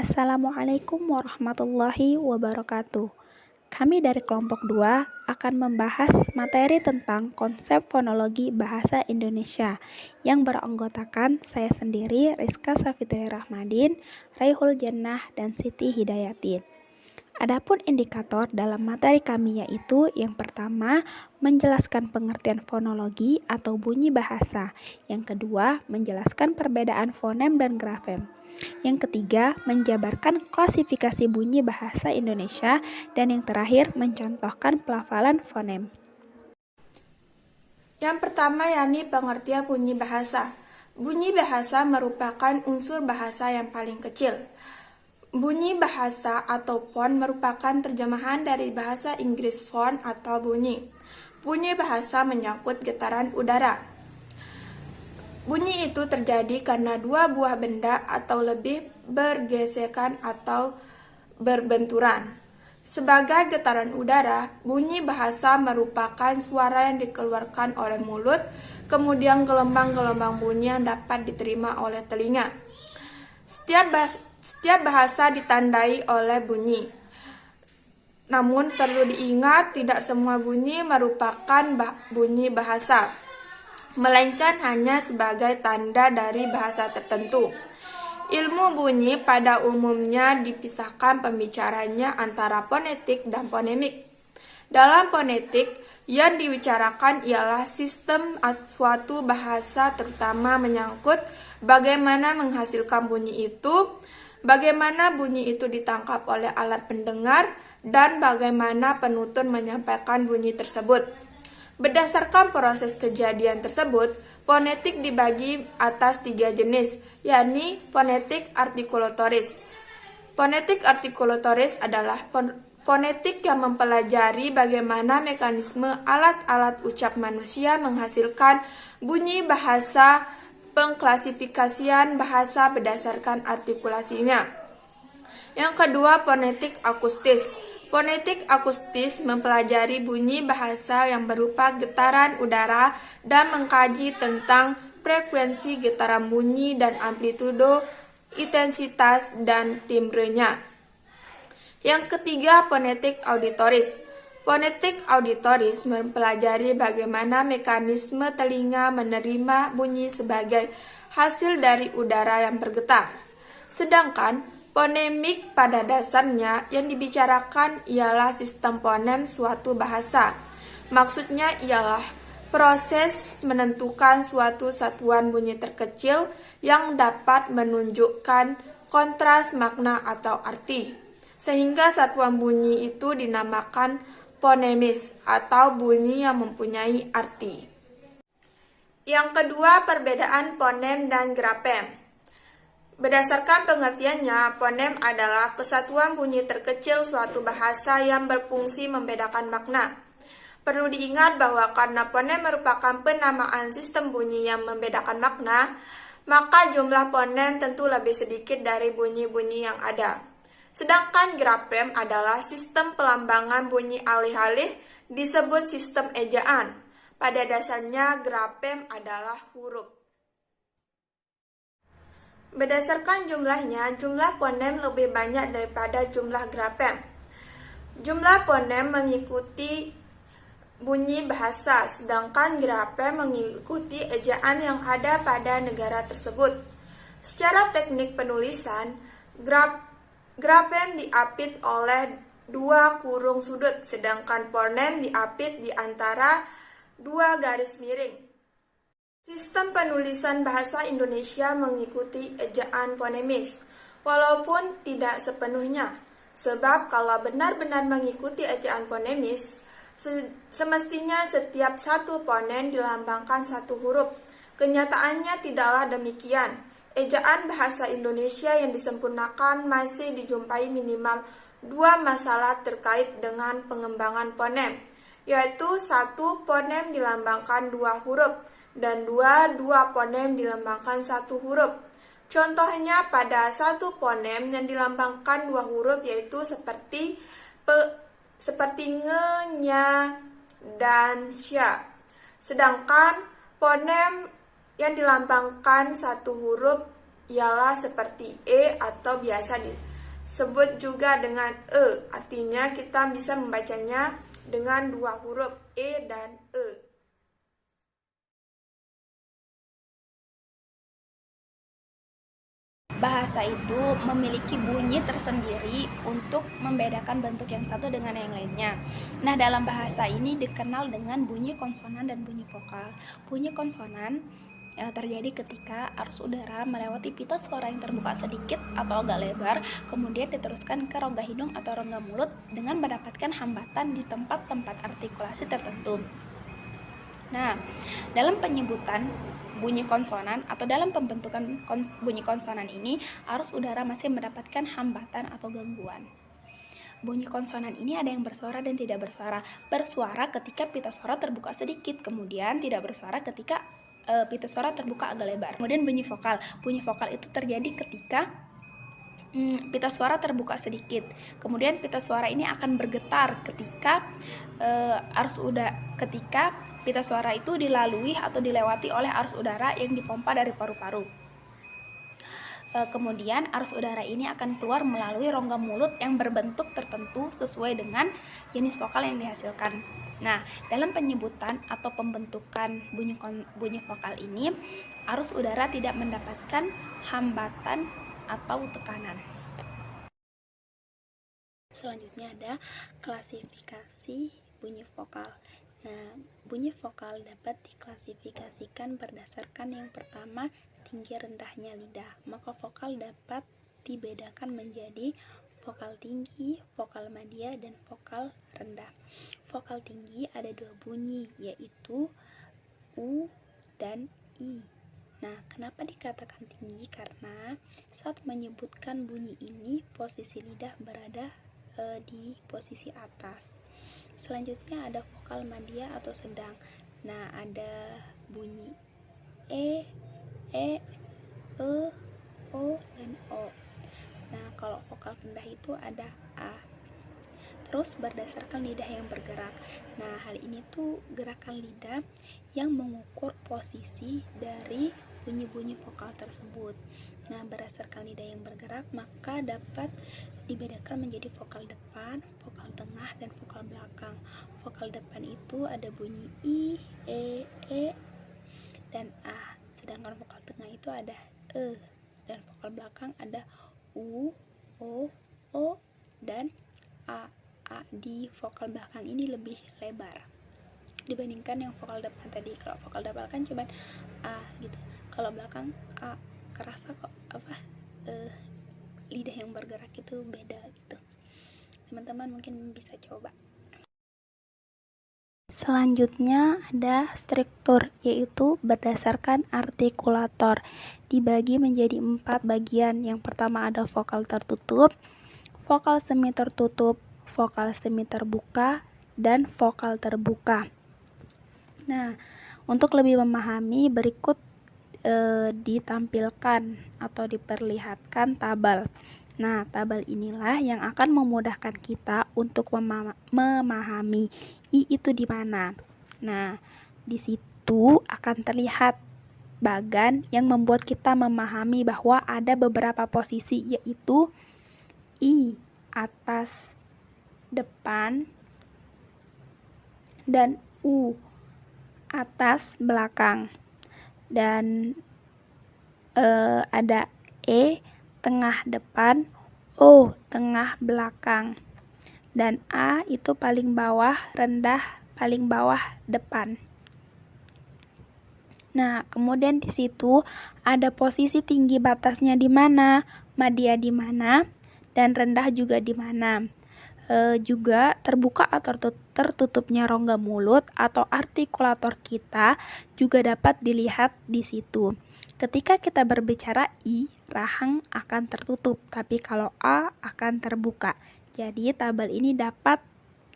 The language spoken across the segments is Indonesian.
Assalamualaikum warahmatullahi wabarakatuh. Kami dari kelompok 2 akan membahas materi tentang konsep fonologi bahasa Indonesia yang beranggotakan saya sendiri, Rizka Safitri Rahmadin, Raihul Jannah, dan Siti Hidayatin. Adapun indikator dalam materi kami yaitu yang pertama, menjelaskan pengertian fonologi atau bunyi bahasa. Yang kedua, menjelaskan perbedaan fonem dan grafem. Yang ketiga, menjabarkan klasifikasi bunyi bahasa Indonesia. Dan yang terakhir, mencontohkan pelafalan fonem. Yang pertama yakni pengertian bunyi bahasa. Bunyi bahasa merupakan unsur bahasa yang paling kecil. Bunyi bahasa atau font merupakan terjemahan dari bahasa Inggris font atau bunyi. Bunyi bahasa menyangkut getaran udara. Bunyi itu terjadi karena dua buah benda atau lebih bergesekan atau berbenturan. Sebagai getaran udara, bunyi bahasa merupakan suara yang dikeluarkan oleh mulut, kemudian gelombang-gelombang bunyi yang dapat diterima oleh telinga. Setiap bahasa ditandai oleh bunyi. Namun perlu diingat tidak semua bunyi merupakan bunyi bahasa, melainkan hanya sebagai tanda dari bahasa tertentu. Ilmu bunyi pada umumnya dipisahkan pembicaranya antara fonetik dan fonemik. Dalam fonetik, yang dibicarakan ialah sistem suatu bahasa, terutama menyangkut bagaimana menghasilkan bunyi itu, bagaimana bunyi itu ditangkap oleh alat pendengar, dan bagaimana penutur menyampaikan bunyi tersebut. Berdasarkan proses kejadian tersebut, fonetik dibagi atas 3 jenis, yakni fonetik artikulatoris. Fonetik artikulatoris adalah fonetik yang mempelajari bagaimana mekanisme alat-alat ucap manusia menghasilkan bunyi bahasa, pengklasifikasian bahasa berdasarkan artikulasinya. Yang kedua, fonetik akustis. Fonetik akustis mempelajari bunyi bahasa yang berupa getaran udara dan mengkaji tentang frekuensi getaran bunyi dan amplitudo, intensitas, dan timbrenya. Yang ketiga, fonetik auditoris. Fonetik auditoris mempelajari bagaimana mekanisme telinga menerima bunyi sebagai hasil dari udara yang bergetar. Sedangkan fonemik pada dasarnya yang dibicarakan ialah sistem fonem suatu bahasa. Maksudnya ialah proses menentukan suatu satuan bunyi terkecil yang dapat menunjukkan kontras makna atau arti, sehingga satuan bunyi itu dinamakan fonemis atau bunyi yang mempunyai arti. Yang kedua, perbedaan fonem dan grafem. Berdasarkan pengertiannya, fonem adalah kesatuan bunyi terkecil suatu bahasa yang berfungsi membedakan makna. Perlu diingat bahwa karena fonem merupakan penamaan sistem bunyi yang membedakan makna, maka jumlah fonem tentu lebih sedikit dari bunyi-bunyi yang ada. Sedangkan grafem adalah sistem pelambangan bunyi alih-alih disebut sistem ejaan. Pada dasarnya, grafem adalah huruf. Berdasarkan jumlahnya, jumlah fonem lebih banyak daripada jumlah grafem. Jumlah fonem mengikuti bunyi bahasa, sedangkan grafem mengikuti ejaan yang ada pada negara tersebut. Secara teknik penulisan, grafem diapit oleh 2 kurung sudut, sedangkan fonem diapit di antara 2 garis miring. Sistem penulisan bahasa Indonesia mengikuti ejaan fonemis, walaupun tidak sepenuhnya, sebab kalau benar-benar mengikuti ejaan fonemis, semestinya setiap satu fonem dilambangkan satu huruf. Kenyataannya tidaklah demikian. Ejaan bahasa Indonesia yang disempurnakan masih dijumpai minimal 2 masalah terkait dengan pengembangan fonem, yaitu 1 fonem dilambangkan 2 huruf, dan 2 fonem dilambangkan 1 huruf. Contohnya pada 1 fonem yang dilambangkan 2 huruf yaitu seperti nge, nya, dan sya. Sedangkan fonem yang dilambangkan 1 huruf ialah seperti e atau biasa Sebut juga dengan e, artinya kita bisa membacanya dengan dua huruf e dan e. Bahasa itu memiliki bunyi tersendiri untuk membedakan bentuk yang satu dengan yang lainnya. Nah, dalam bahasa ini dikenal dengan bunyi konsonan dan bunyi vokal. Bunyi konsonan terjadi ketika arus udara melewati pita suara yang terbuka sedikit atau agak lebar, kemudian diteruskan ke rongga hidung atau rongga mulut dengan mendapatkan hambatan di tempat-tempat artikulasi tertentu. Nah, dalam penyebutan bunyi konsonan atau dalam pembentukan bunyi konsonan ini, arus udara masih mendapatkan hambatan atau gangguan. Bunyi konsonan ini ada yang bersuara dan tidak bersuara. Bersuara ketika pita suara terbuka sedikit, kemudian tidak bersuara ketika pita suara terbuka agak lebar. Kemudian bunyi vokal. Bunyi vokal itu terjadi ketika pita suara terbuka sedikit. Kemudian pita suara ini akan bergetar ketika ketika pita suara itu dilalui atau dilewati oleh arus udara yang dipompa dari paru-paru. Kemudian arus udara ini akan keluar melalui rongga mulut yang berbentuk tertentu sesuai dengan jenis vokal yang dihasilkan. Nah, dalam penyebutan atau pembentukan bunyi vokal ini, arus udara tidak mendapatkan hambatan atau tekanan. Selanjutnya ada klasifikasi bunyi vokal. Nah, bunyi vokal dapat diklasifikasikan berdasarkan yang pertama, tinggi rendahnya lidah. Maka vokal dapat dibedakan menjadi vokal tinggi, vokal madya, dan vokal rendah. Vokal tinggi ada dua bunyi, yaitu U dan I. Nah, kenapa dikatakan tinggi? Karena saat menyebutkan bunyi ini, posisi lidah berada di posisi atas. Selanjutnya ada vokal madya atau sedang. Nah, ada bunyi e, o, dan o. Nah, kalau vokal rendah itu ada a. Terus berdasarkan lidah yang bergerak. Nah, hal ini tuh gerakan lidah yang mengukur posisi dari bunyi-bunyi vokal tersebut. Nah, berdasarkan lidah yang bergerak, maka dapat dibedakan menjadi vokal depan, vokal tengah, dan vokal belakang. Vokal depan itu ada bunyi i, e, dan a. Sedangkan vokal tengah itu ada e. Dan vokal belakang ada u, o, dan a. Di vokal belakang ini lebih lebar dibandingkan yang vokal depan tadi. Kalau vokal depan kan cuma a gitu, kalau belakang a. Kerasa kok lidah yang bergerak itu beda gitu. Teman-teman mungkin bisa coba. Selanjutnya ada struktur, yaitu berdasarkan artikulator. Dibagi menjadi 4 bagian. Yang pertama ada vokal tertutup, vokal semi tertutup, vokal semi terbuka, dan vokal terbuka. Nah, untuk lebih memahami, berikut ditampilkan atau diperlihatkan tabel. Nah, tabel inilah yang akan memudahkan kita untuk memahami I itu di mana. Nah, di situ akan terlihat bagan yang membuat kita memahami bahwa ada beberapa posisi, yaitu I atas, depan, dan U atas, belakang. Dan ada E tengah depan, O tengah belakang, dan A itu paling bawah rendah, paling bawah depan. Nah, kemudian di situ ada posisi tinggi batasnya di mana, madya di mana, dan rendah juga di mana. Juga terbuka atau tertutupnya rongga mulut atau artikulator kita juga dapat dilihat di situ. Ketika kita berbicara I, rahang akan tertutup, tapi kalau A akan terbuka. Jadi tabel ini dapat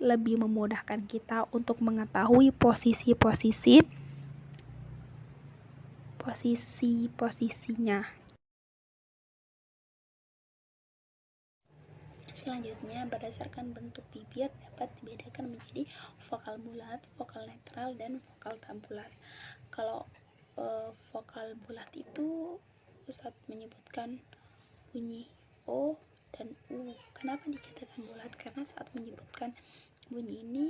lebih memudahkan kita untuk mengetahui posisinya. Selanjutnya, berdasarkan bentuk bibir dapat dibedakan menjadi vokal bulat, vokal netral, dan vokal tak bulat. Kalau vokal bulat itu saat menyebutkan bunyi O dan dan U. Kenapa dikatakan bulat? Karena saat menyebutkan bunyi ini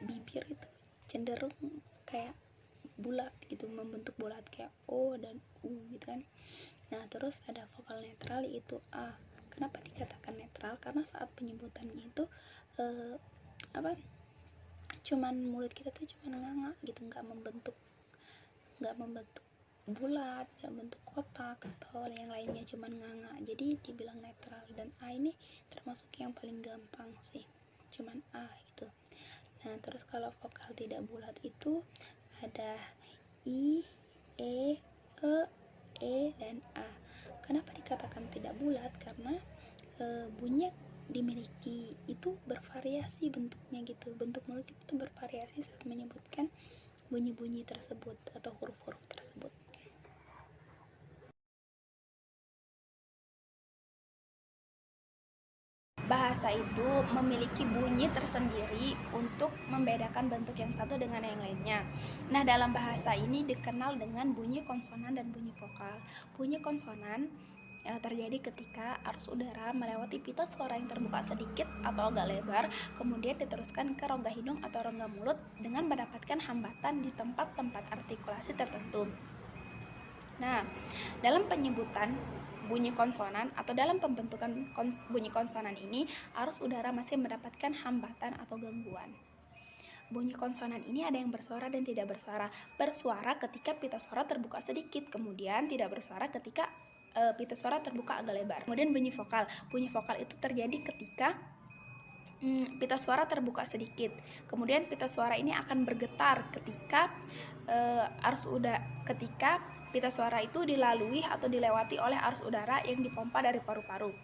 bibir itu cenderung kayak bulat gitu, membentuk bulat kayak O dan U gitu kan. Nah, terus ada vokal netral yaitu A. Kenapa dikatakan netral? Karena saat penyebutannya itu cuman mulut kita tuh cuman nganga gitu, nggak membentuk bulat, nggak bentuk kotak atau yang lainnya, cuman nganga, jadi dibilang netral. Dan A ini termasuk yang paling gampang sih, cuman A gitu. Nah, terus kalau vokal tidak bulat itu ada I, E, dan A. Kenapa dikatakan tidak bulat? Karena bunyi dimiliki itu bervariasi bentuknya gitu, bentuk mulut itu bervariasi saat menyebutkan bunyi-bunyi tersebut atau huruf-huruf tersebut. Bahasa itu memiliki bunyi tersendiri untuk membedakan bentuk yang satu dengan yang lainnya. Nah, dalam bahasa ini dikenal dengan bunyi konsonan dan bunyi vokal. Bunyi konsonan terjadi ketika arus udara melewati pita suara yang terbuka sedikit atau agak lebar, kemudian diteruskan ke rongga hidung atau rongga mulut dengan mendapatkan hambatan di tempat-tempat artikulasi tertentu. Nah, dalam penyebutan bunyi konsonan atau dalam pembentukan bunyi konsonan ini, arus udara masih mendapatkan hambatan atau gangguan. Bunyi konsonan ini ada yang bersuara dan tidak bersuara. Bersuara ketika pita suara terbuka sedikit, kemudian tidak bersuara ketika pita suara terbuka agak lebar. Kemudian bunyi vokal. Bunyi vokal itu terjadi ketika pita suara terbuka sedikit. Kemudian pita suara ini akan bergetar ketika ketika pita suara itu dilalui atau dilewati oleh arus udara yang dipompa dari paru-paru.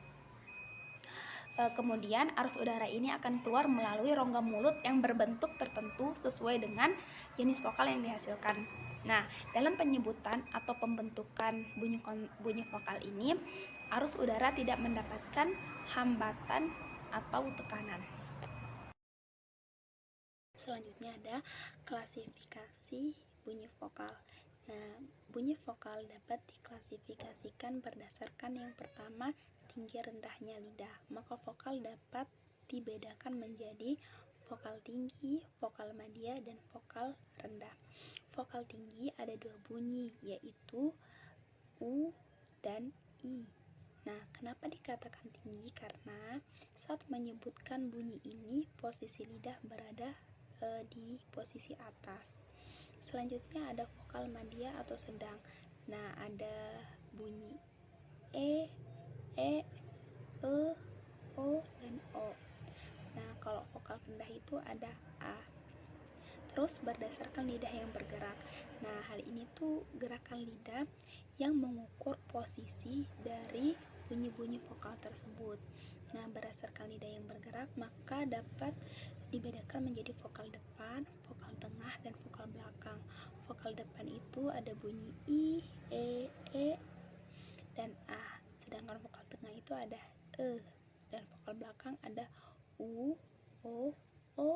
Kemudian arus udara ini akan keluar melalui rongga mulut yang berbentuk tertentu sesuai dengan jenis vokal yang dihasilkan. Nah, dalam penyebutan atau pembentukan bunyi vokal ini, arus udara tidak mendapatkan hambatan atau tekanan. Selanjutnya ada klasifikasi bunyi vokal. Nah, bunyi vokal dapat diklasifikasikan berdasarkan yang pertama, tinggi rendahnya lidah. Maka vokal dapat dibedakan menjadi vokal tinggi, vokal madya, dan vokal rendah. Vokal tinggi ada dua bunyi, yaitu U dan I. Nah, kenapa dikatakan tinggi? Karena saat menyebutkan bunyi ini, posisi lidah berada di posisi atas. Selanjutnya ada vokal madya atau sedang. Nah, ada bunyi E, O, dan O. Nah, kalau vokal rendah itu ada A. Terus berdasarkan lidah yang bergerak. Nah, hal ini tuh gerakan lidah yang mengukur posisi dari bunyi-bunyi vokal tersebut. Nah, berdasarkan lidah yang bergerak, maka dapat dibedakan menjadi vokal depan, vokal tengah, dan vokal belakang. Vokal depan itu ada bunyi I, E, dan A. Sedangkan vokal tengah itu ada E. Dan vokal belakang ada U, O,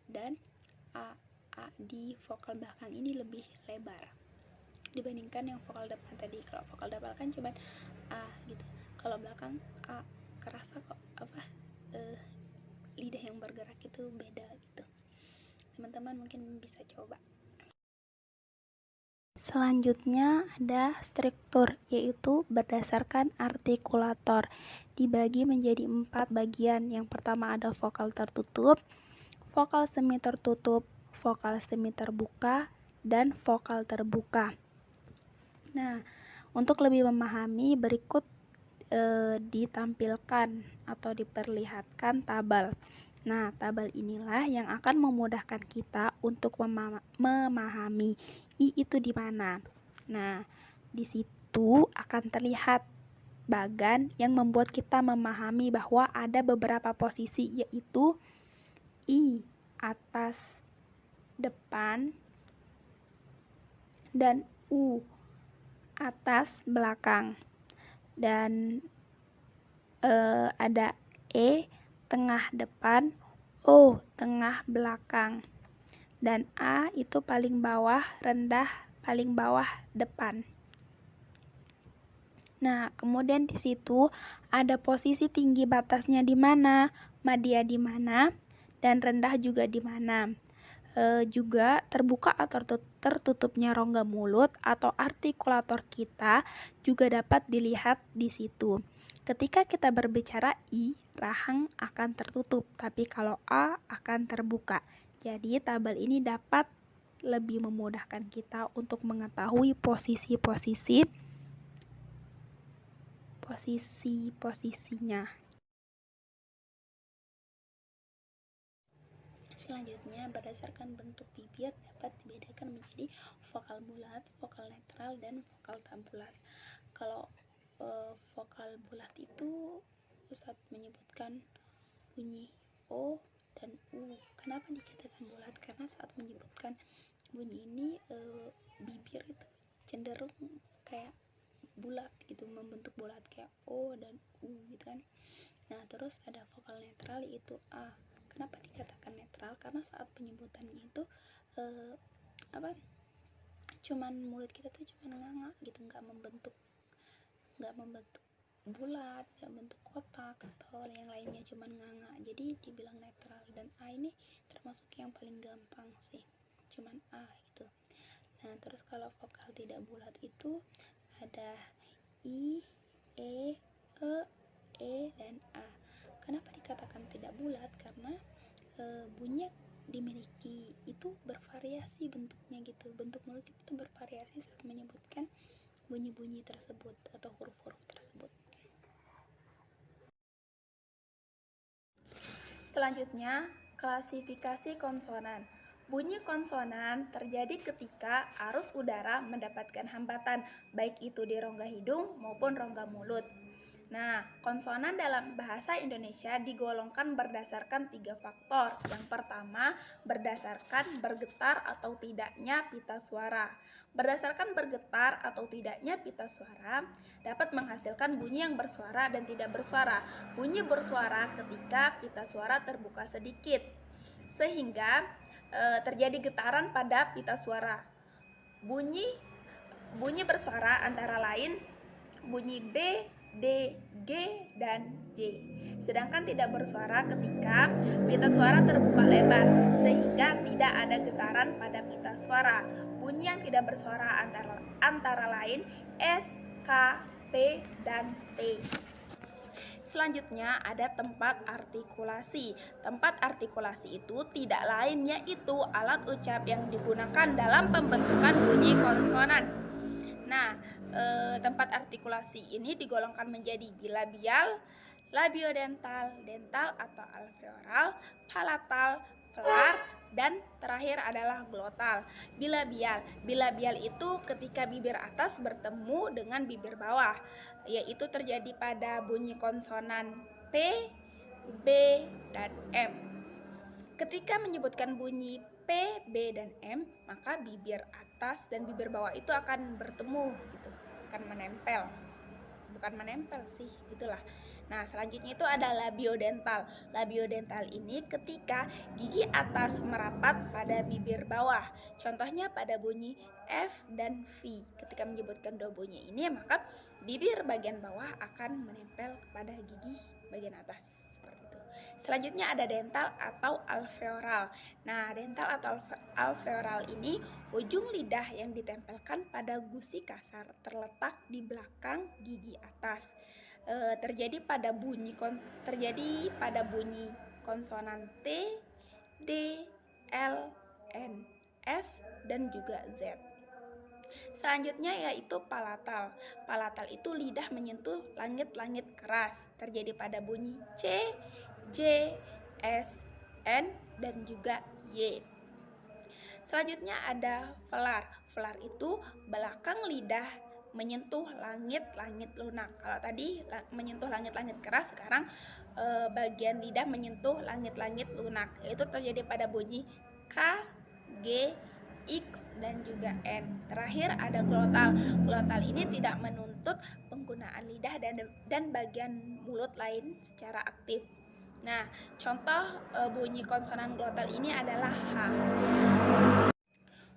dan A. Di vokal belakang ini lebih lebar dibandingkan yang vokal depan tadi. Kalau vokal depan kan cuma A gitu, kalau belakang A. Kerasa kok lidah yang bergerak itu beda gitu. Teman-teman mungkin bisa coba. Selanjutnya ada struktur, yaitu berdasarkan artikulator. Dibagi menjadi 4 bagian. Yang pertama ada vokal tertutup, vokal semi tertutup, vokal semi terbuka, dan vokal terbuka. Nah, untuk lebih memahami, berikut ditampilkan atau diperlihatkan tabel. Nah, tabel inilah yang akan memudahkan kita untuk memahami I itu di mana. Nah, di situ akan terlihat bagan yang membuat kita memahami bahwa ada beberapa posisi, yaitu I atas, depan, dan U atas, belakang. Dan ada E tengah depan, O tengah belakang, dan A itu paling bawah rendah, paling bawah depan. Nah, kemudian di situ ada posisi tinggi batasnya di mana, madya di mana, dan rendah juga di mana. Juga terbuka atau tertutupnya rongga mulut atau artikulator kita juga dapat dilihat di situ. Ketika kita berbicara I, rahang akan tertutup, tapi kalau A akan terbuka. Jadi tabel ini dapat lebih memudahkan kita untuk mengetahui posisinya. Selanjutnya, berdasarkan bentuk bibir dapat dibedakan menjadi vokal bulat, vokal netral, dan vokal tak bulat. Kalau vokal bulat itu saat menyebutkan bunyi O dan U. Kenapa dikatakan bulat? Karena saat menyebutkan bunyi ini bibir itu cenderung kayak bulat gitu, membentuk bulat kayak O dan U gitu kan. Nah, terus ada vokal netral yaitu A. Kenapa dikatakan netral? Karena saat penyebutannya itu cuman mulut kita tuh cuman nganga gitu, nggak membentuk bulat, nggak bentuk kotak atau yang lainnya, cuman nganga. Jadi dibilang netral. Dan A ini termasuk yang paling gampang sih, cuman A gitu. Nah, terus kalau vokal tidak bulat itu ada I, E, dan A. Kenapa dikatakan tidak bulat? Karena bunyi yang dimiliki itu bervariasi bentuknya gitu. Bentuk mulut itu bervariasi saat menyebutkan bunyi-bunyi tersebut atau huruf-huruf tersebut. Selanjutnya, klasifikasi konsonan. Bunyi konsonan terjadi ketika arus udara mendapatkan hambatan, baik itu di rongga hidung maupun rongga mulut. Nah, konsonan dalam bahasa Indonesia digolongkan berdasarkan 3 faktor. Yang pertama, berdasarkan bergetar atau tidaknya pita suara. Berdasarkan bergetar atau tidaknya pita suara, dapat menghasilkan bunyi yang bersuara dan tidak bersuara. Bunyi bersuara ketika pita suara terbuka sedikit, sehingga terjadi getaran pada pita suara. Bunyi bersuara antara lain bunyi B, D, G, dan J. Sedangkan tidak bersuara ketika pita suara terbuka lebar, sehingga tidak ada getaran pada pita suara. Bunyi yang tidak bersuara antara lain S, K, P, dan T. Selanjutnya ada tempat artikulasi. Tempat artikulasi itu tidak lain yaitu alat ucap yang digunakan dalam pembentukan bunyi konsonan. Nah, tempat artikulasi ini digolongkan menjadi bilabial, labiodental, dental atau alveoral, palatal, velar, dan terakhir adalah glotal. Bilabial itu ketika bibir atas bertemu dengan bibir bawah, yaitu terjadi pada bunyi konsonan P, B, dan M. Ketika menyebutkan bunyi P, B, dan M, maka bibir atas dan bibir bawah itu akan bertemu gitu, akan menempel. Bukan menempel sih, gitulah. Nah, selanjutnya itu ada labiodental. Labiodental ini ketika gigi atas merapat pada bibir bawah. Contohnya pada bunyi F dan V. Ketika menyebutkan dua bunyi ini, maka bibir bagian bawah akan menempel kepada gigi bagian atas. Selanjutnya ada dental atau alveoral. Nah, dental atau alveoral ini ujung lidah yang ditempelkan pada gusi kasar terletak di belakang gigi atas. Terjadi pada bunyi konsonan T, D, L, N, S, dan juga Z. Selanjutnya yaitu palatal. Palatal itu lidah menyentuh langit-langit keras. Terjadi pada bunyi C, J, S, N, dan juga Y. Selanjutnya ada velar. Velar itu belakang lidah menyentuh langit-langit lunak. Kalau tadi menyentuh langit-langit keras, sekarang bagian lidah menyentuh langit-langit lunak. Itu terjadi pada bunyi K, G, X, dan juga N. Terakhir ada glotal. Glotal ini tidak menuntut penggunaan lidah dan bagian mulut lain secara aktif. Nah, contoh bunyi konsonan glotal ini adalah H.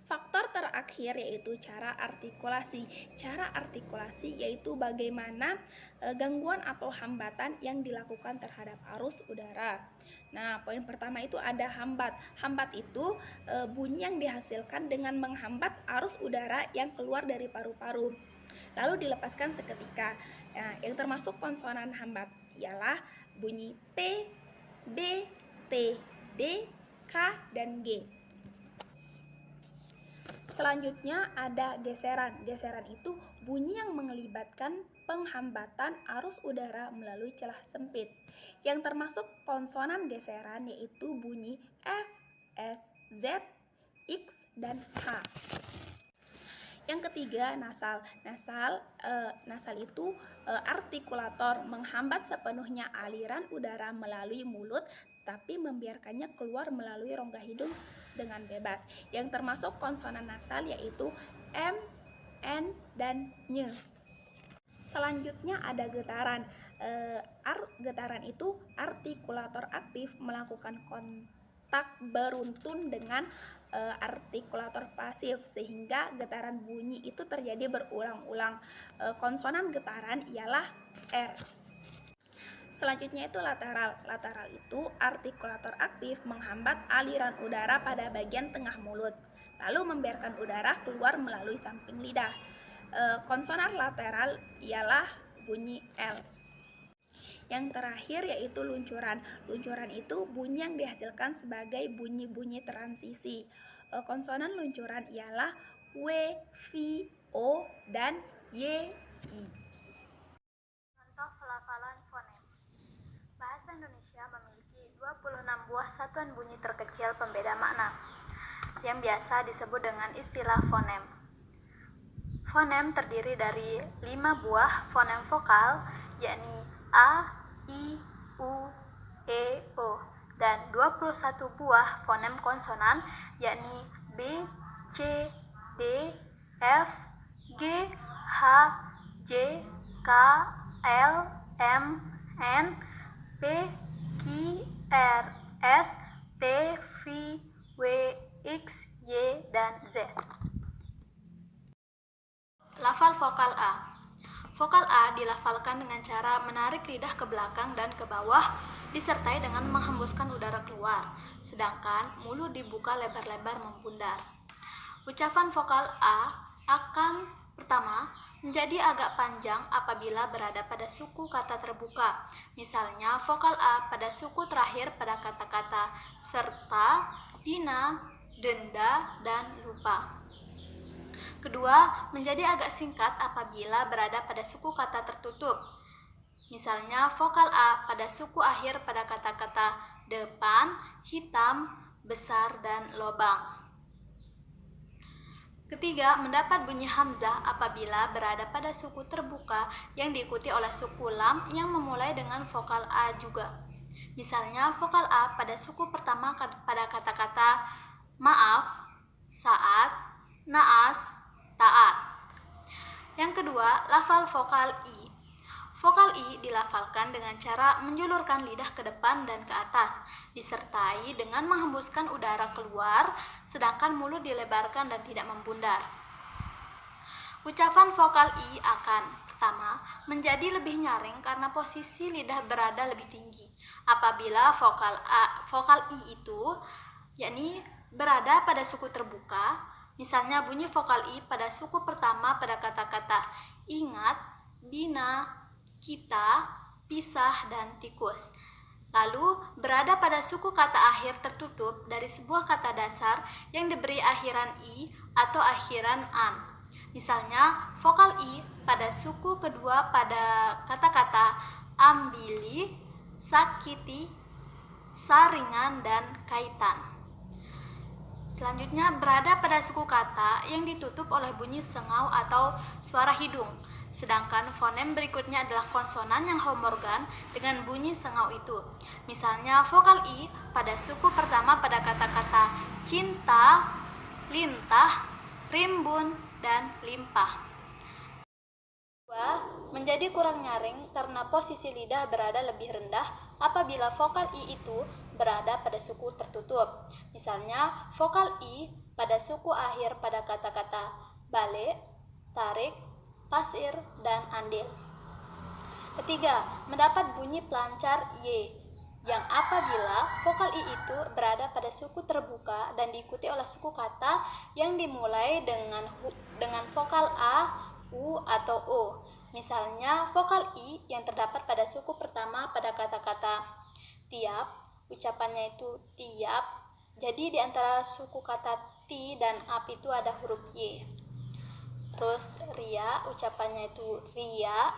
Faktor terakhir yaitu cara artikulasi. Cara artikulasi yaitu bagaimana gangguan atau hambatan yang dilakukan terhadap arus udara. Nah, poin pertama itu ada hambat. Hambat itu bunyi yang dihasilkan dengan menghambat arus udara yang keluar dari paru-paru, lalu dilepaskan seketika. Nah, yang termasuk konsonan hambat ialah bunyi P, B, T, D, K, dan G. Selanjutnya ada geseran. Geseran itu bunyi yang melibatkan penghambatan arus udara melalui celah sempit. Yang termasuk konsonan geseran yaitu bunyi F, S, Z, X, dan H. Yang ketiga, nasal. Nasal itu artikulator, menghambat sepenuhnya aliran udara melalui mulut tapi membiarkannya keluar melalui rongga hidung dengan bebas. Yang termasuk konsonan nasal yaitu M, N, dan Ny. Selanjutnya ada getaran. Getaran itu artikulator aktif melakukan kontak beruntun dengan artikulator pasif sehingga getaran bunyi itu terjadi berulang-ulang. Konsonan getaran ialah R. Selanjutnya itu lateral. Lateral itu artikulator aktif menghambat aliran udara pada bagian tengah mulut, lalu membiarkan udara keluar melalui samping lidah. Konsonan lateral ialah bunyi L. Yang terakhir yaitu luncuran. Luncuran itu bunyi yang dihasilkan sebagai bunyi-bunyi transisi. Konsonan luncuran ialah W, V, O, dan Y, I. Contoh pelafalan fonem. Bahasa Indonesia memiliki 26 buah satuan bunyi terkecil pembeda makna, yang biasa disebut dengan istilah fonem. Fonem terdiri dari 5 buah fonem vokal, yakni A, I, U, E, O, dan 21 buah fonem konsonan, yakni B, C, D, F, G, H, J, K, L, M, N, P, Q, R, S, T, V, W, X, Y, dan Z. Lafal vokal A. Vokal A dilafalkan dengan cara menarik lidah ke belakang dan ke bawah disertai dengan menghembuskan udara keluar, sedangkan mulut dibuka lebar-lebar membundar. Ucapan vokal A akan pertama menjadi agak panjang apabila berada pada suku kata terbuka. Misalnya vokal A pada suku terakhir pada kata-kata serta, dina, denda, dan lupa. Kedua, menjadi agak singkat apabila berada pada suku kata tertutup. Misalnya vokal A pada suku akhir pada kata-kata depan, hitam, besar, dan lobang. Ketiga, mendapat bunyi hamzah apabila berada pada suku terbuka yang diikuti oleh suku lam yang memulai dengan vokal A juga. Misalnya, vokal A pada suku pertama pada kata-kata maaf, saat, naas, taat. Yang kedua, lafal vokal I. Vokal I dilafalkan dengan cara menjulurkan lidah ke depan dan ke atas, disertai dengan menghembuskan udara keluar, sedangkan mulut dilebarkan dan tidak membundar. Ucapan vokal I akan pertama menjadi lebih nyaring karena posisi lidah berada lebih tinggi. Apabila vokal I itu yakni berada pada suku terbuka, misalnya bunyi vokal I pada suku pertama pada kata-kata ingat, bina, kita, pisah, dan tikus. Lalu berada pada suku kata akhir tertutup dari sebuah kata dasar yang diberi akhiran I atau akhiran an. Misalnya vokal I pada suku kedua pada kata-kata ambili, sakiti, saringan, dan kaitan. Selanjutnya berada pada suku kata yang ditutup oleh bunyi sengau atau suara hidung. Sedangkan fonem berikutnya adalah konsonan yang homorgan dengan bunyi sengau itu. Misalnya vokal I pada suku pertama pada kata-kata cinta, lintah, rimbun, dan limpah. Menjadi kurang nyaring karena posisi lidah berada lebih rendah apabila vokal I itu berada pada suku tertutup. Misalnya, vokal I pada suku akhir pada kata-kata balik, tarik, pasir, dan andil. Ketiga, mendapat bunyi pelancar Y, yang apabila vokal I itu berada pada suku terbuka dan diikuti oleh suku kata yang dimulai dengan vokal A, U, atau O. Misalnya, vokal I yang terdapat pada suku pertama pada kata-kata tiap, ucapannya itu tiap. Jadi di antara suku kata ti dan ap itu ada huruf Y. Terus ria, ucapannya itu ria.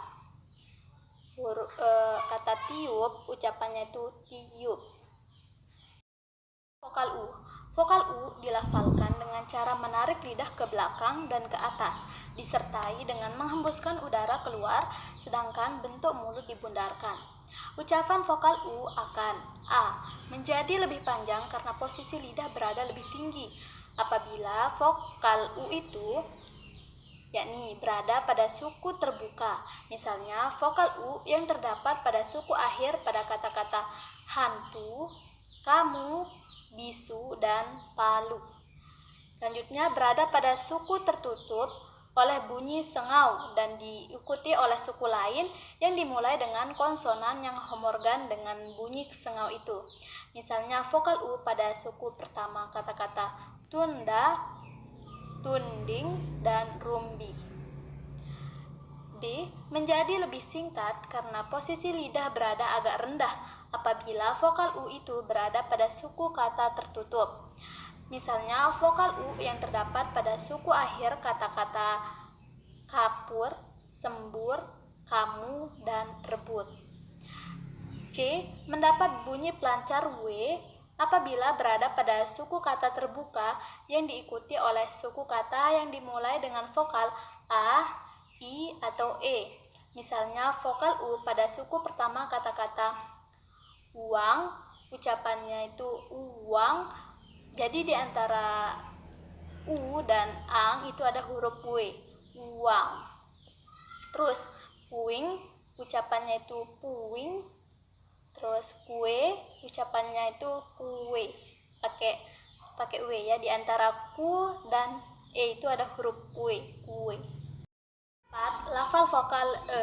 Kata tiup, ucapannya itu tiup. Vokal U. Vokal U dilafalkan dengan cara menarik lidah ke belakang dan ke atas, disertai dengan menghembuskan udara keluar, sedangkan bentuk mulut dibundarkan. Ucapan vokal U akan A. Menjadi lebih panjang karena posisi lidah berada lebih tinggi. Apabila vokal U itu yakni berada pada suku terbuka. Misalnya, vokal U yang terdapat pada suku akhir pada kata-kata hantu, kamu, bisu, dan palu. Selanjutnya, berada pada suku tertutup oleh bunyi sengau dan diikuti oleh suku lain yang dimulai dengan konsonan yang homorgan dengan bunyi sengau itu. Misalnya, vokal U pada suku pertama kata-kata tunda, tunding, dan rumbi. B. Menjadi lebih singkat karena posisi lidah berada agak rendah apabila vokal U itu berada pada suku kata tertutup. Misalnya, vokal U yang terdapat pada suku akhir kata-kata kapur, sembur, kamu, dan rebut. C. Mendapat bunyi pelancar W apabila berada pada suku kata terbuka yang diikuti oleh suku kata yang dimulai dengan vokal A, I, atau E. Misalnya, vokal U pada suku pertama kata-kata uang, ucapannya itu uang. Jadi di antara U dan ang itu ada huruf W, uang. Terus puing, ucapannya itu puing. Terus kue, ucapannya itu kue, pakai w ya. Di antara ku dan e itu ada huruf kue, kue. 4. Lafal vokal e.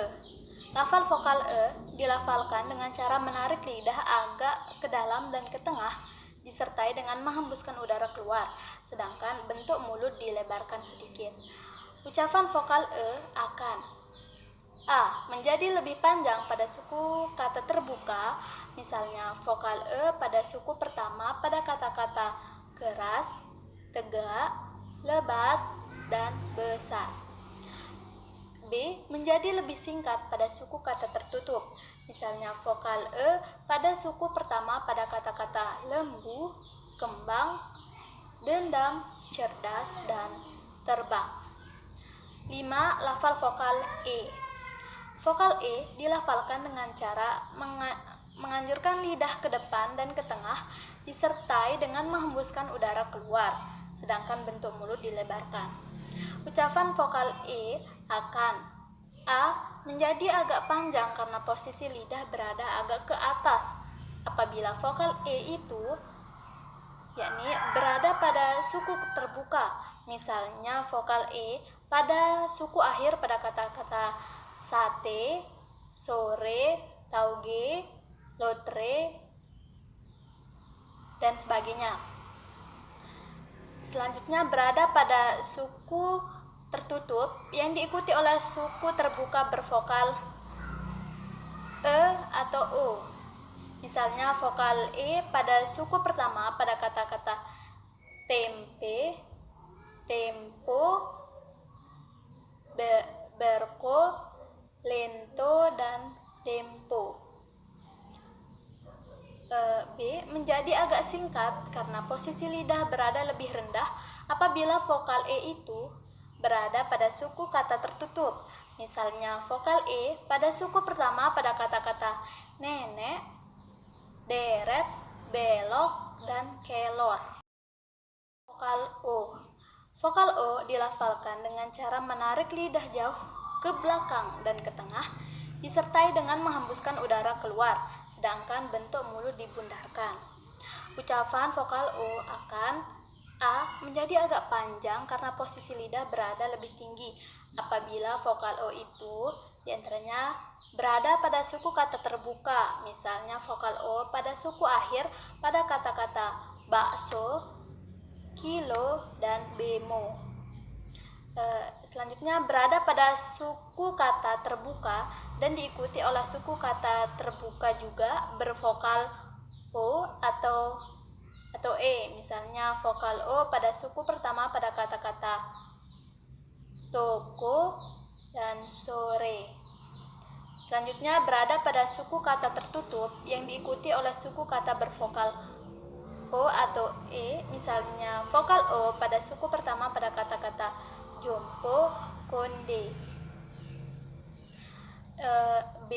Lafal vokal e dilafalkan dengan cara menarik lidah agak ke dalam dan ke tengah, disertai dengan menghembuskan udara keluar, sedangkan bentuk mulut dilebarkan sedikit. Ucapan vokal e akan A. Menjadi lebih panjang pada suku kata terbuka, misalnya vokal E pada suku pertama pada kata-kata keras, tegak, lebat, dan besar. B. Menjadi lebih singkat pada suku kata tertutup, misalnya vokal E pada suku pertama pada kata-kata lembu, kembang, dendam, cerdas, dan terbang. 5. Lafal vokal E. Vokal E dilafalkan dengan cara menganjurkan lidah ke depan dan ke tengah, disertai dengan menghembuskan udara keluar, sedangkan bentuk mulut dilebarkan. Ucapan vokal E akan A. Menjadi agak panjang karena posisi lidah berada agak ke atas apabila vokal E itu yakni berada pada suku terbuka. Misalnya, vokal E pada suku akhir pada kata-kata sate, sore, tauge, lotre, dan sebagainya. Selanjutnya, berada pada suku tertutup yang diikuti oleh suku terbuka bervokal E atau O. Misalnya, vokal E pada suku pertama pada kata-kata tempe, tempo, berko, lento, dan tempo. B. Menjadi agak singkat karena posisi lidah berada lebih rendah apabila vokal E itu berada pada suku kata tertutup. Misalnya, vokal E pada suku pertama pada kata-kata nenek, deret, belok, dan kelor. Vokal O. Vokal O dilafalkan dengan cara menarik lidah jauh ke belakang dan ke tengah, disertai dengan menghembuskan udara keluar, sedangkan bentuk mulut dibundarkan. Ucapan vokal O akan A menjadi agak panjang karena posisi lidah berada lebih tinggi apabila vokal O itu diantaranya berada pada suku kata terbuka, misalnya vokal O pada suku akhir pada kata-kata bakso, kilo, dan bemo. Selanjutnya berada pada suku kata terbuka dan diikuti oleh suku kata terbuka juga bervokal O atau E, misalnya vokal O pada suku pertama pada kata-kata toko dan sore. Selanjutnya berada pada suku kata tertutup yang diikuti oleh suku kata bervokal O atau E, misalnya vokal O pada suku pertama pada kata-kata jompo, konde. B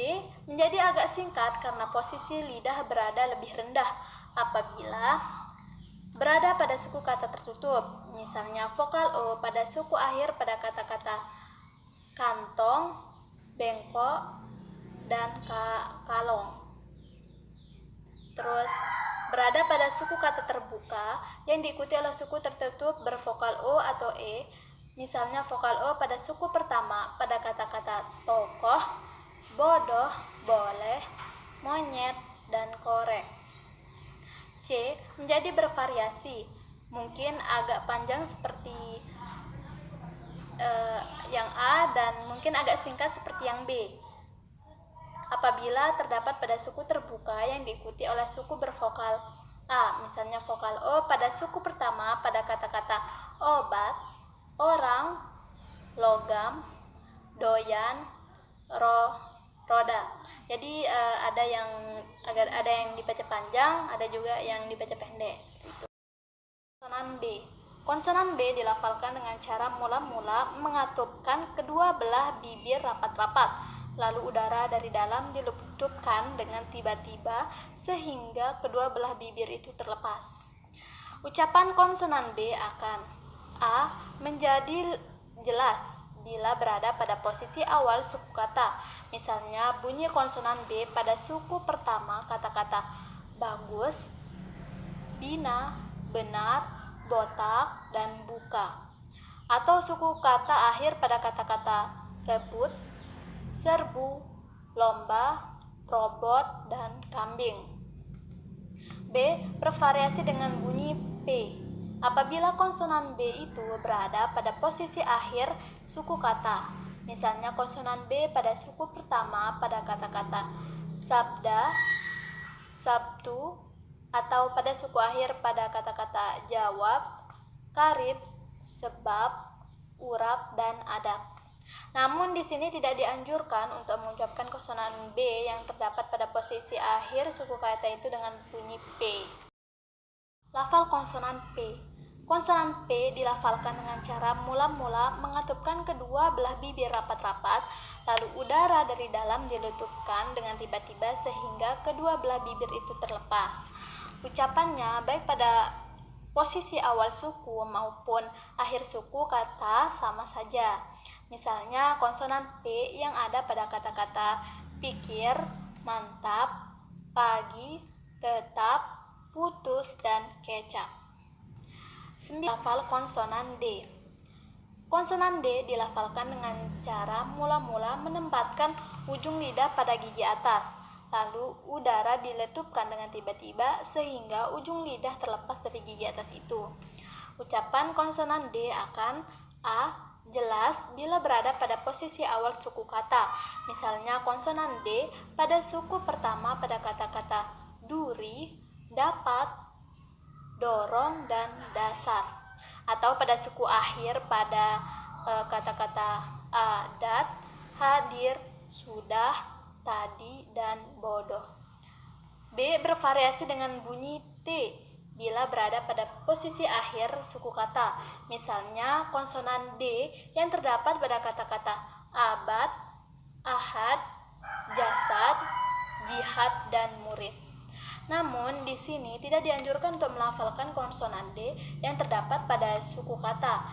menjadi agak singkat karena posisi lidah berada lebih rendah apabila berada pada suku kata tertutup, misalnya vokal O pada suku akhir pada kata-kata kantong, bengkok, dan kalong. Terus berada pada suku kata terbuka yang diikuti oleh suku tertutup bervokal O atau E, misalnya vokal O pada suku pertama pada kata-kata tokoh, bodoh, boleh, monyet, dan korek. C menjadi bervariasi, mungkin agak panjang seperti yang A dan mungkin agak singkat seperti yang B. Apabila terdapat pada suku terbuka yang diikuti oleh suku bervokal A, misalnya vokal O pada suku pertama pada kata-kata obat, orang, logam, doyan, roda. Jadi ada yang dibaca panjang, ada juga yang dibaca pendek. Seperti itu. Konsonan B. Konsonan B dilafalkan dengan cara mula-mula mengatupkan kedua belah bibir rapat-rapat, lalu udara dari dalam dilutupkan dengan tiba-tiba sehingga kedua belah bibir itu terlepas. Ucapan konsonan B akan A menjadi jelas bila berada pada posisi awal suku kata, misalnya bunyi konsonan B pada suku pertama kata-kata bagus, bina, benar, botak, dan buka, atau suku kata akhir pada kata-kata rebut, serbu, lomba, robot, dan kambing. B bervariasi dengan bunyi P apabila konsonan B itu berada pada posisi akhir suku kata, misalnya konsonan B pada suku pertama pada kata-kata sabda, sabtu, atau pada suku akhir pada kata-kata jawab, karib, sebab, urap, dan adab. Namun di sini tidak dianjurkan untuk mengucapkan konsonan B yang terdapat pada posisi akhir suku kata itu dengan bunyi P. Lafal konsonan P. Konsonan P dilafalkan dengan cara mula-mula mengatupkan kedua belah bibir rapat-rapat, lalu udara dari dalam dilutupkan dengan tiba-tiba sehingga kedua belah bibir itu terlepas. Ucapannya baik pada posisi awal suku maupun akhir suku kata sama saja. Misalnya konsonan P yang ada pada kata-kata pikir, mantap, pagi, tetap, putus, dan kecap. 9. Lafal konsonan D. Konsonan D dilafalkan dengan cara mula-mula menempatkan ujung lidah pada gigi atas, lalu udara diletupkan dengan tiba-tiba sehingga ujung lidah terlepas dari gigi atas itu. Ucapan konsonan D akan A jelas bila berada pada posisi awal suku kata, misalnya konsonan D pada suku pertama pada kata-kata duri, dapat, dorong, dan dasar, atau pada suku akhir pada kata-kata adat, hadir, sudah, tadi, dan bodoh. B bervariasi dengan bunyi T bila berada pada posisi akhir suku kata, misalnya konsonan D yang terdapat pada kata-kata abad, ahad, jasad, jihad, dan murid. Namun di sini tidak dianjurkan untuk melafalkan konsonan D yang terdapat pada suku kata.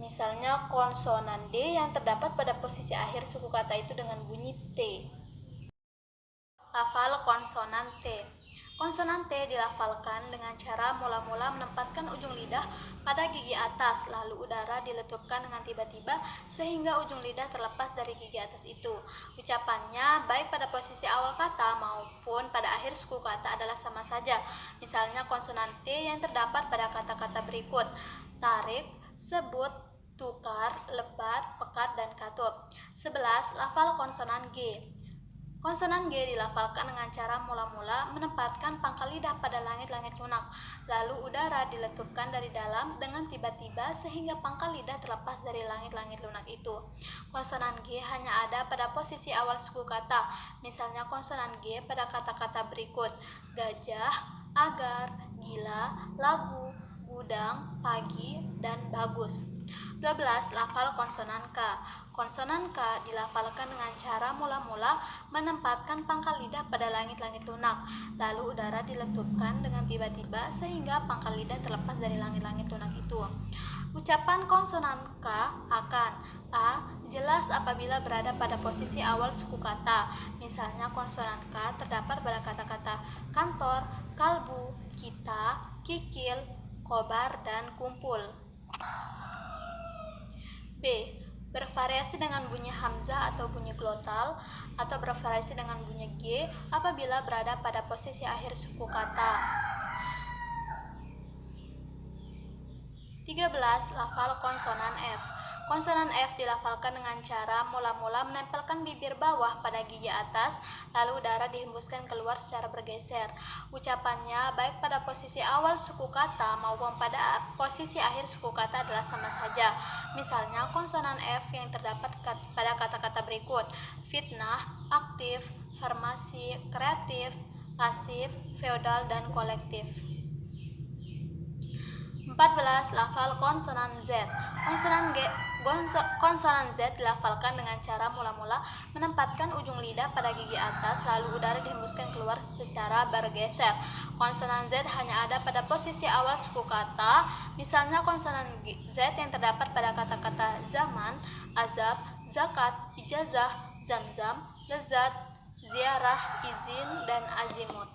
Misalnya konsonan D yang terdapat pada posisi akhir suku kata itu dengan bunyi T. Lafal konsonan T. Konsonan T dilafalkan dengan cara mula-mula menempatkan ujung lidah pada gigi atas, lalu udara diletupkan dengan tiba-tiba sehingga ujung lidah terlepas dari gigi atas itu. Ucapannya baik pada posisi awal kata maupun pada akhir suku kata adalah sama saja. Misalnya konsonan T yang terdapat pada kata-kata berikut: tarik, sebut, tukar, lebat, pekat, dan katup. 11. Lafal konsonan G. Konsonan G dilafalkan dengan cara mula-mula menempatkan pangkal lidah pada langit-langit lunak, lalu udara diletupkan dari dalam dengan tiba-tiba sehingga pangkal lidah terlepas dari langit-langit lunak itu. Konsonan G hanya ada pada posisi awal suku kata, misalnya konsonan G pada kata-kata berikut: gajah, agar, gila, lagu, gudang, pagi, dan bagus. 12. Lafal konsonan K. Konsonan K dilafalkan dengan cara mula-mula menempatkan pangkal lidah pada langit-langit lunak, lalu udara diletupkan dengan tiba-tiba sehingga pangkal lidah terlepas dari langit-langit lunak itu. Ucapan konsonan K akan: A. Jelas apabila berada pada posisi awal suku kata. Misalnya konsonan K terdapat pada kata-kata kantor, kalbu, kita, kikil, kobar, dan kumpul. B. Bervariasi dengan bunyi hamzah atau bunyi glotal, atau bervariasi dengan bunyi G apabila berada pada posisi akhir suku kata. 13. Lafal konsonan F. Konsonan F dilafalkan dengan cara mula-mula menempelkan bibir bawah pada gigi atas, lalu udara dihembuskan keluar secara bergeser. Ucapannya baik pada posisi awal suku kata maupun pada posisi akhir suku kata adalah sama saja. Misalnya konsonan F yang terdapat pada kata-kata berikut: fitnah, aktif, farmasi, kreatif, pasif, feodal, dan kolektif. 14. Lafal konsonan Z. Konsonan Z dilafalkan dengan cara mula-mula menempatkan ujung lidah pada gigi atas, lalu udara dihembuskan keluar secara bergeser. Konsonan Z hanya ada pada posisi awal suku kata, misalnya konsonan Z yang terdapat pada kata-kata zaman, azab, zakat, ijazah, zam-zam, lezat, ziarah, izin, dan azimut.